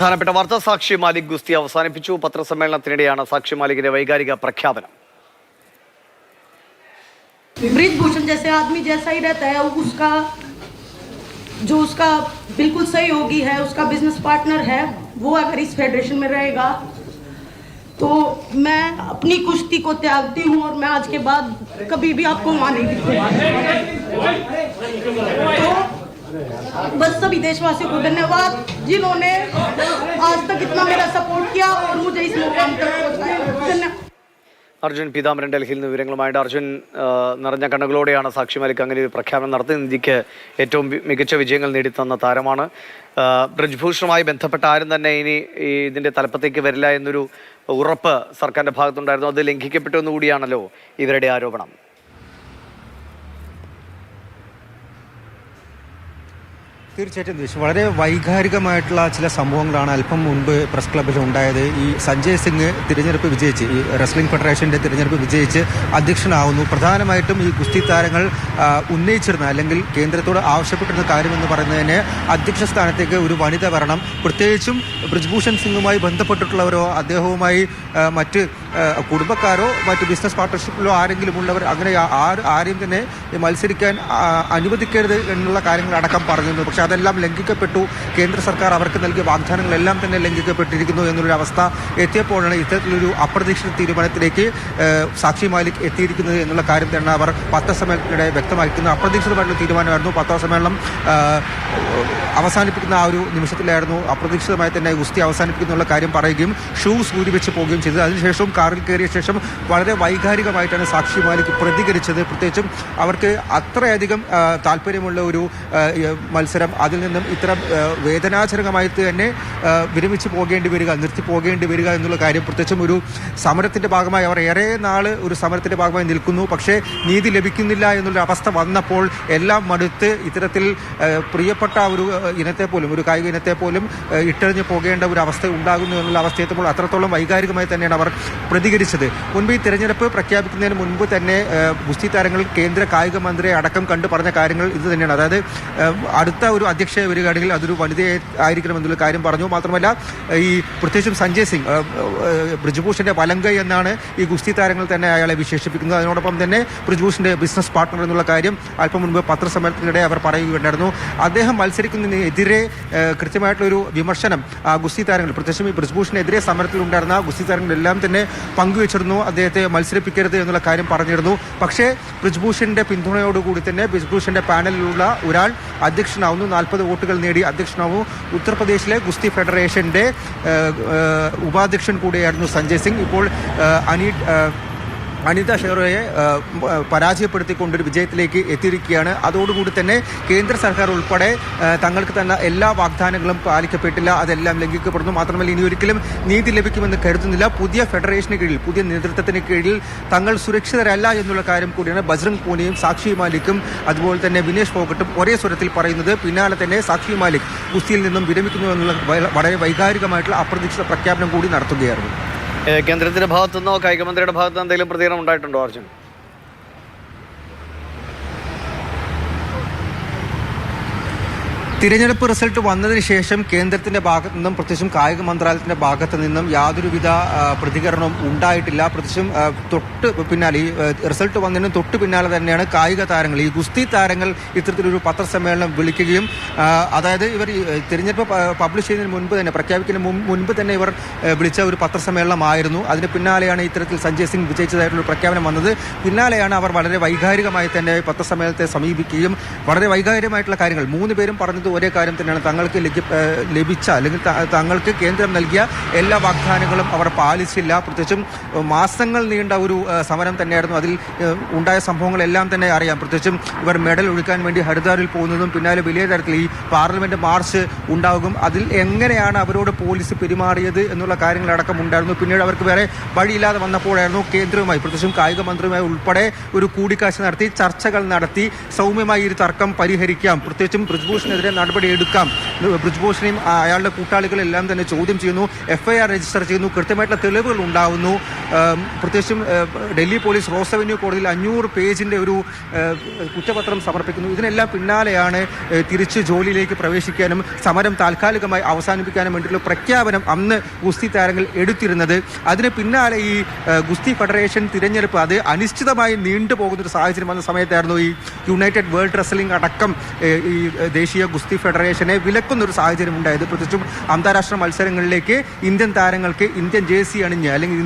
പ്രധാനപ്പെട്ട വാർത്ത സാക്ഷി മാലിക് ഗുസ്തി അവസാനിപ്പിച്ചു. പത്രസമ്മേളനത്തിനിടെയാണ് സാക്ഷി മാലിക്കിന്റെ വൈകാരിക പ്രഖ്യാപനം. ब्रिजभूषण जैसे आदमी जैसा ही रहता है, उसका बिल्कुल सहयोगी है, उसका बिजनेस पार्टनर है, वो अगर इस फेडरेशन में रहेगा तो मैं अपनी कुश्ती को त्यागती हूँ और मैं आज के बाद कभी भी आपको वहाँ नहीं दिखूंगा। तो बस सभी देशवासियों को धन्यवाद जिन्होंने आज तक इतना मेरा सपोर्ट किया और मुझे इस मुकाम तक पहुंचाया। धन्यवाद। അർജുൻ പീതാംബരൻ ഡൽഹിയിൽ നിന്ന് വിവരങ്ങളുമായിട്ട്. അർജുൻ, നിറഞ്ഞ കണ്ണുകളോടെയാണ് സാക്ഷി മാലിക് അങ്ങനെ ഒരു പ്രഖ്യാപനം നടത്തി. ഇന്ത്യക്ക് ഏറ്റവും മികച്ച വിജയങ്ങൾ നേടിത്തന്ന താരമാണ്. ബ്രിജ്ഭൂഷണുമായി ബന്ധപ്പെട്ട ആരും തന്നെ ഇനി ഇതിന്റെ തലപ്പത്തേക്ക് വരില്ല എന്നൊരു ഉറപ്പ് സർക്കാരിന്റെ ഭാഗത്തുണ്ടായിരുന്നു. അത് ലംഘിക്കപ്പെട്ടു എന്നുകൂടിയാണല്ലോ ഇവരുടെ ആരോപണം. തീർച്ചയായിട്ടും വളരെ വൈകാരികമായിട്ടുള്ള ചില സംഭവങ്ങളാണ് അല്പം മുൻപ് പ്രസ് ക്ലബ്ബിൽ ഉണ്ടായത്. ഈ സഞ്ജയ് സിംഗ് തിരഞ്ഞെടുപ്പ് വിജയിച്ച്, ഈ റെസ്ലിംഗ് ഫെഡറേഷന്റെ തിരഞ്ഞെടുപ്പ് വിജയിച്ച് അധ്യക്ഷനാവുന്നു. പ്രധാനമായിട്ടും ഈ ഗുസ്തി താരങ്ങൾ ഉന്നയിച്ചിരുന്ന അല്ലെങ്കിൽ കേന്ദ്രത്തോട് ആവശ്യപ്പെട്ടിരുന്ന കാര്യമെന്ന് പറയുന്നതിന് അധ്യക്ഷ സ്ഥാനത്തേക്ക് ഒരു വനിത വരണം. പ്രത്യേകിച്ചും ബ്രിജ്ഭൂഷൺ സിംഗുമായി ബന്ധപ്പെട്ടിട്ടുള്ളവരോ അദ്ദേഹവുമായി മറ്റ് കുടുംബക്കാരോ മറ്റ് ബിസിനസ് പാർട്ണർഷിപ്പിലോ ആരെങ്കിലും ഉള്ളവർ അങ്ങനെ ആരെയും തന്നെ മത്സരിക്കാൻ അനുവദിക്കരുത് എന്നുള്ള കാര്യങ്ങൾ അടക്കം പറഞ്ഞിരുന്നു. പക്ഷെ അതെല്ലാം ലംഘിക്കപ്പെട്ടു. കേന്ദ്ര സർക്കാർ അവർക്ക് നൽകിയ വാഗ്ദാനങ്ങളെല്ലാം തന്നെ ലംഘിക്കപ്പെട്ടിരിക്കുന്നു എന്നൊരു അവസ്ഥ എത്തിയപ്പോഴാണ് ഇത്തരത്തിലൊരു അപ്രതീക്ഷിത തീരുമാനത്തിലേക്ക് സാക്ഷി മാലിക് എത്തിയിരിക്കുന്നത് എന്നുള്ള കാര്യം തന്നെ അവർ പത്രസമ്മേളനത്തിനിടെ വ്യക്തമാക്കുന്നത്. അപ്രതീക്ഷിതമായിട്ടുള്ള തീരുമാനമായിരുന്നു. പത്രസമ്മേളനം അവസാനിപ്പിക്കുന്ന ആ ഒരു നിമിഷത്തിലായിരുന്നു അപ്രതീക്ഷിതമായി തന്നെ ഗുസ്തി അവസാനിപ്പിക്കുന്നുള്ള കാര്യം പറയുകയും ഷൂസ് ഊരിവെച്ച് പോവുകയും ചെയ്തത്. അതിനുശേഷം കാറിൽ കയറിയ ശേഷം വളരെ വൈകാരികമായിട്ടാണ് സാക്ഷി മാലിക് പ്രതികരിച്ചത്. പ്രത്യേകിച്ചും അവർക്ക് അത്രയധികം താല്പര്യമുള്ള ഒരു മത്സരം, അതിൽ നിന്നും ഇത്തരം വേദനാജനകമായിട്ട് തന്നെ വിരമിച്ച് പോകേണ്ടി വരിക, നിർത്തി പോകേണ്ടി വരിക എന്നുള്ള കാര്യം, പ്രത്യേകിച്ചും ഒരു സമരത്തിന്റെ ഭാഗമായി അവർ ഏറെ നാള് ഒരു സമരത്തിന്റെ ഭാഗമായി നിൽക്കുന്നു. പക്ഷേ നീതി ലഭിക്കുന്നില്ല എന്നുള്ള അവസ്ഥ വന്നപ്പോൾ എല്ലാം മടുത്ത് ഇത്തരത്തിൽ പ്രിയപ്പെട്ട ഒരു ഇനത്തെ പോലും, ഒരു കായിക ഇനത്തെ പോലും ഇട്ടെറിഞ്ഞ് പോകേണ്ട ഒരു അവസ്ഥ ഉണ്ടാകുന്നു എന്നുള്ള അവസ്ഥയെത്തുമ്പോൾ അത്രത്തോളം വൈകാരികമായി തന്നെയാണ് അവർ പ്രതികരിച്ചത്. മുൻപ് ഈ തിരഞ്ഞെടുപ്പ് പ്രഖ്യാപിക്കുന്നതിന് മുൻപ് തന്നെ ഗുസ്തി താരങ്ങൾ കേന്ദ്ര കായിക മന്ത്രിയെ അടക്കം കണ്ടു പറഞ്ഞ കാര്യങ്ങൾ ഇത് തന്നെയാണ്. അതായത് അടുത്ത ഒരു അധ്യക്ഷയെ വരികയാണെങ്കിൽ അതൊരു വനിതയെ ആയിരിക്കണം എന്നുള്ള കാര്യം പറഞ്ഞു. മാത്രമല്ല ഈ പ്രത്യേകിച്ചും സഞ്ജയ് സിംഗ്, ബ്രിജ്ഭൂഷന്റെ വലങ്കൈ എന്നാണ് ഈ ഗുസ്തി താരങ്ങൾ തന്നെ അയാളെ വിശേഷിപ്പിക്കുന്നത്. അതിനോടൊപ്പം തന്നെ ബ്രിജ്ഭൂഷന്റെ ബിസിനസ് പാർട്ണർ എന്നുള്ള കാര്യം അല്പം മുൻപ് പത്രസമ്മേളനത്തിനിടെ അവർ പറയുകയുണ്ടായിരുന്നു. അദ്ദേഹം മത്സരിക്കുന്നതിനെതിരെ കൃത്യമായിട്ടുള്ളൊരു വിമർശനം ഗുസ്തി താരങ്ങൾ, പ്രത്യേകിച്ചും ഈ ബ്രിജ്ഭൂഷനെതിരെ സമരത്തിലുണ്ടായിരുന്ന ഗുസ്തി താരങ്ങളെല്ലാം തന്നെ പങ്കുവച്ചിരുന്നു. അദ്ദേഹത്തെ മത്സരിപ്പിക്കരുത് എന്നുള്ള കാര്യം പറഞ്ഞിരുന്നു. പക്ഷേ ബ്രിജ്ഭൂഷന്റെ പിന്തുണയോടുകൂടി തന്നെ ബ്രിജ്ഭൂഷന്റെ പാനലിലുള്ള ഒരാൾ അധ്യക്ഷനാവുന്നു. 40 വോട്ടുകൾ നേടി അധ്യക്ഷനാവുന്നു. ഉത്തർപ്രദേശിലെ ഗുസ്തി ഫെഡറേഷന്റെ ഉപാധ്യക്ഷൻ കൂടിയായിരുന്നു സഞ്ജയ് സിംഗ്. ഇപ്പോൾ അനിത ഷെറോയെ പരാജയപ്പെടുത്തിക്കൊണ്ടൊരു വിജയത്തിലേക്ക് എത്തിയിരിക്കുകയാണ്. അതോടുകൂടി തന്നെ കേന്ദ്ര സർക്കാർ ഉൾപ്പെടെ തങ്ങൾക്ക് തന്ന എല്ലാ വാഗ്ദാനങ്ങളും പാലിക്കപ്പെട്ടില്ല, അതെല്ലാം ലംഘിക്കപ്പെടുന്നു. മാത്രമല്ല ഇനി ഒരിക്കലും നീതി ലഭിക്കുമെന്ന് കരുതുന്നില്ല. പുതിയ ഫെഡറേഷന് കീഴിൽ, പുതിയ നേതൃത്വത്തിന് കീഴിൽ തങ്ങൾ സുരക്ഷിതരല്ല എന്നുള്ള കാര്യം കൂടിയാണ് ബജ്രംഗ് പൂനിയും സാക്ഷി മാലിക്കും അതുപോലെ തന്നെ വിനേഷ് ഫോഗട്ടും ഒരേ സ്വരത്തിൽ പറയുന്നത്. പിന്നാലെ തന്നെ സാക്ഷി മാലിക് ഗുസ്തിയിൽ നിന്നും വിരമിക്കുന്നു എന്നുള്ള വളരെ വൈകാരികമായിട്ടുള്ള അപ്രതീക്ഷിത പ്രഖ്യാപനം കൂടി നടത്തുകയായിരുന്നു. കേന്ദ്രത്തിന്റെ ഭാഗത്തുനിന്നോ കായിക മന്ത്രിയുടെ ഭാഗത്തുനിന്നോ എന്തെങ്കിലും പ്രതികരണം ഉണ്ടായിട്ടുണ്ടോ അർജുൻ? തിരഞ്ഞെടുപ്പ് റിസൾട്ട് വന്നതിന് ശേഷം കേന്ദ്രത്തിന്റെ ഭാഗത്തു നിന്നും പ്രത്യേകിച്ചും കായിക മന്ത്രാലയത്തിന്റെ ഭാഗത്തു നിന്നും യാതൊരുവിധ പ്രതികരണവും ഉണ്ടായിട്ടില്ല. പ്രത്യേകിച്ചും തൊട്ട് പിന്നാലെ, ഈ റിസൾട്ട് വന്നതിന് തൊട്ട് പിന്നാലെ തന്നെയാണ് കായിക താരങ്ങൾ, ഈ ഗുസ്തി താരങ്ങൾ ഇത്തരത്തിലൊരു പത്രസമ്മേളനം വിളിക്കുകയും, അതായത് ഇവർ തിരഞ്ഞെടുപ്പ് പബ്ലിഷ് ചെയ്യുന്നതിന് മുൻപ് തന്നെ, പ്രഖ്യാപിക്കുന്നതിന് മുൻപ് തന്നെ ഇവർ വിളിച്ച ഒരു പത്രസമ്മേളനമായിരുന്നു. അതിന് പിന്നാലെയാണ് ഇത്തരത്തിൽ സഞ്ജയ് സിംഗ് വിജയിച്ചതായിട്ടുള്ള പ്രഖ്യാപനം വന്നത്. പിന്നാലെയാണ് അവർ വളരെ വൈകാരികമായി തന്നെ പത്രസമ്മേളനത്തെ സമീപിക്കുകയും വളരെ വൈകാരികമായിട്ടുള്ള കാര്യങ്ങൾ 3 പേരും പറഞ്ഞത് ഒരേ കാര്യം തന്നെയാണ്. തങ്ങൾക്ക് ലഭിച്ച അല്ലെങ്കിൽ തങ്ങൾക്ക് കേന്ദ്രം നൽകിയ എല്ലാ വാഗ്ദാനങ്ങളും അവർ പാലിച്ചില്ല. പ്രത്യേകിച്ചും മാസങ്ങൾ നീണ്ട ഒരു സമരം തന്നെയായിരുന്നു. അതിൽ ഉണ്ടായ സംഭവങ്ങളെല്ലാം തന്നെ അറിയാം. പ്രത്യേകിച്ചും ഇവർ മെഡൽ ഒഴുക്കാൻ വേണ്ടി ഹരിദ്വാറിൽ പോകുന്നതും പിന്നാലെ വലിയ തരത്തിൽ ഈ പാർലമെന്റ് മാർച്ച് ഉണ്ടാകും. അതിൽ എങ്ങനെയാണ് അവരോട് പോലീസ് പെരുമാറിയത് എന്നുള്ള കാര്യങ്ങളടക്കം ഉണ്ടായിരുന്നു. പിന്നീട് അവർക്ക് വേറെ വഴിയില്ലാതെ വന്നപ്പോഴായിരുന്നു കേന്ദ്രവുമായി, പ്രത്യേകിച്ചും കായിക മന്ത്രിയുമായി ഉൾപ്പെടെ ഒരു കൂടിക്കാഴ്ച നടത്തി, ചർച്ചകൾ നടത്തി സൗമ്യമായി ഒരു തർക്കം പരിഹരിക്കാം, പ്രത്യേകിച്ചും ബ്രിജ്ഭൂഷണെതിരെ നടപടി എടുക്കാം. ബ്രിജ്ഭൂഷണെയും അയാളുടെ കൂട്ടാളികളെല്ലാം തന്നെ ചോദ്യം ചെയ്യുന്നു, FIR രജിസ്റ്റർ ചെയ്യുന്നു, കൃത്യമായിട്ടുള്ള തെളിവുകൾ ഉണ്ടാവുന്നു. പ്രത്യേകിച്ചും ഡൽഹി പോലീസ് റോസ് അവന്യൂ കോടതിയിൽ 500 പേജിന്റെ ഒരു കുറ്റപത്രം സമർപ്പിക്കുന്നു. ഇതിനെല്ലാം പിന്നാലെയാണ് തിരിച്ച് ജോലിയിലേക്ക് പ്രവേശിക്കാനും സമരം താൽക്കാലികമായി അവസാനിപ്പിക്കാനും വേണ്ടിയുള്ള പ്രഖ്യാപനം അന്ന് ഗുസ്തി താരങ്ങൾ എടുത്തിരുന്നത്. അതിന് പിന്നാലെ ഈ ഗുസ്തി ഫെഡറേഷൻ തിരഞ്ഞെടുപ്പ് അത് അനിശ്ചിതമായി നീണ്ടുപോകുന്ന ഒരു സാഹചര്യം വന്ന സമയത്തായിരുന്നു ഈ യുണൈറ്റഡ് വേൾഡ് റെസ്ലിംഗ് അടക്കം ഈ ദേശീയ ഗുസ്തി ഫെഡറേഷനെ വിലക്കുന്ന ഒരു സാഹചര്യം ഉണ്ടായത്. പ്രത്യേകിച്ചും അന്താരാഷ്ട്ര മത്സരങ്ങളിലേക്ക് ഇന്ത്യൻ താരങ്ങൾക്ക് ഇന്ത്യൻ ജേഴ്സി അണിഞ്ഞ് അല്ലെങ്കിൽ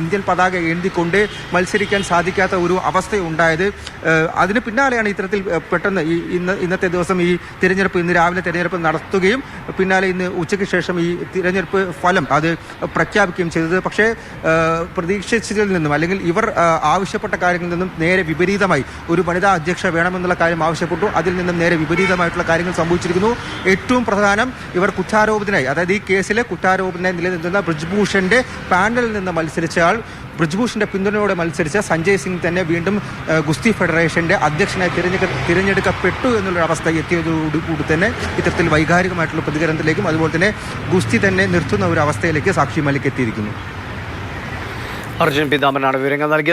ഇന്ത്യൻ പതാക ഏന്തിക്കൊണ്ട് മത്സരിക്കാൻ സാധിക്കാത്ത ഒരു അവസ്ഥയുണ്ടായത്. അതിന് പിന്നാലെയാണ് ഇത്തരത്തിൽ പെട്ടെന്ന് ഇന്നത്തെ ദിവസം ഈ തിരഞ്ഞെടുപ്പ്, ഇന്ന് രാവിലെ തിരഞ്ഞെടുപ്പ് നടത്തുകയും പിന്നാലെ ഇന്ന് ഉച്ചയ്ക്ക് ശേഷം ഈ തിരഞ്ഞെടുപ്പ് ഫലം അത് പ്രഖ്യാപിക്കുകയും ചെയ്തത്. പക്ഷേ പ്രതീക്ഷിച്ചതിൽ നിന്നും അല്ലെങ്കിൽ ഇവർ ആവശ്യപ്പെട്ട കാര്യങ്ങളിൽ നിന്നും നേരെ വിപരീതമായി ഒരു വനിതാ അധ്യക്ഷ വേണമെന്നുള്ള കാര്യം ആവശ്യപ്പെട്ടു. അതിൽ നിന്നും നേരെ വിപരീതമായിട്ടുള്ള കാര്യങ്ങൾ സംഭവിച്ചിരിക്കുന്നു. ഏറ്റവും പ്രധാനം, ഇവർ കുറ്റാരോപിതനായി, അതായത് ഈ കേസിലെ കുറ്റാരോപിതനായി നിലനിൽക്കുന്ന ബ്രിജ്ഭൂഷന്റെ പാനലിൽ നിന്ന് മത്സരിച്ച ആൾ, ബ്രിജ്ഭൂഷന്റെ പിന്തുണയോടെ മത്സരിച്ച സഞ്ജയ് സിംഗ് തന്നെ വീണ്ടും ഗുസ്തി ഫെഡറേഷന്റെ അധ്യക്ഷനായി തിരഞ്ഞെടുക്കപ്പെട്ടു എന്നുള്ളൊരു അവസ്ഥ എത്തിയതോടുകൂടി തന്നെ ഇത്തരത്തിൽ വൈകാരികമായിട്ടുള്ള പ്രതികരണത്തിലേക്കും അതുപോലെ തന്നെ ഗുസ്തി തന്നെ നിർത്തുന്ന ഒരു അവസ്ഥയിലേക്ക് സാക്ഷി മാലിക് എത്തിയിരിക്കുന്നു. അർജുൻ പീതാംബരനാണ് വിവരങ്ങൾ നൽകിയത്.